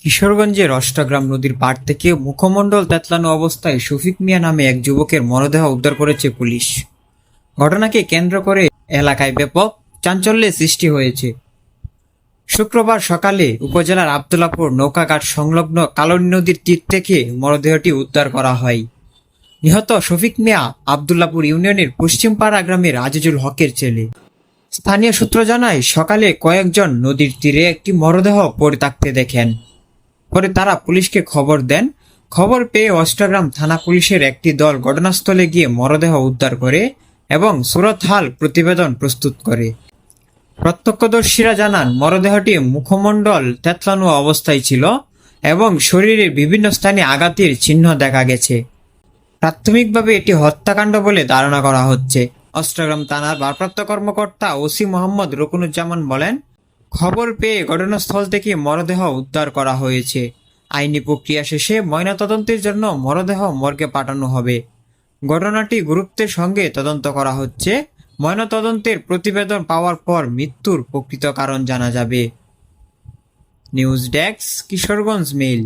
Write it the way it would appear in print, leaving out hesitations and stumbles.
কিশোরগঞ্জের অষ্টগ্রাম নদীর পাড় থেকে মুখমণ্ডল তেতলানো অবস্থায় শফিক মিয়া নামে এক যুবকের মরদেহ উদ্ধার করেছে পুলিশ। ঘটনাকে কেন্দ্র করে এলাকায় ব্যাপক চাঞ্চল্যের সৃষ্টি হয়েছে। শুক্রবার সকালে উপজেলার আব্দুল্লাপুর নৌকাঘাট সংলগ্ন কালনী নদীর তীর থেকে মরদেহটি উদ্ধার করা হয়। নিহত শফিক মিয়া আব্দুল্লাপুর ইউনিয়নের পশ্চিমপাড়া গ্রামের আজিজুল হকের ছেলে। স্থানীয় সূত্র জানায়, সকালে কয়েকজন নদীর তীরে একটি মরদেহ পড়ে থাকতে দেখেন। পরে তারা পুলিশকে খবর দেন। খবর পেয়ে অষ্টগ্রাম থানা পুলিশের একটি দল ঘটনাস্থলে গিয়ে মরদেহ উদ্ধার করে এবং সুরতহাল প্রতিবেদন প্রস্তুত করে। প্রত্যক্ষদর্শীরা জানান, মরদেহটি মুখমণ্ডল তেতলানো অবস্থায় ছিল এবং শরীরের বিভিন্ন স্থানে আঘাতের চিহ্ন দেখা গেছে। প্রাথমিকভাবে এটি হত্যাকাণ্ড বলে ধারণা করা হচ্ছে। অষ্টগ্রাম থানার ভারপ্রাপ্ত কর্মকর্তা ওসি মোহাম্মদ রুকনুজ্জামান বলেন, খবর পেয়ে ঘটনাস্থল থেকে মরদেহ উদ্ধার করা হয়েছে। আইনি প্রক্রিয়া শেষে ময়নাতদন্তের জন্য মরদেহ মর্গে পাঠানো হবে। ঘটনাটি গুরুত্বের সঙ্গে তদন্ত করা হচ্ছে। ময়নাতদন্তের প্রতিবেদন পাওয়ার পর মৃত্যুর প্রকৃত কারণ জানা যাবে। News desk, Kishoreganj mail.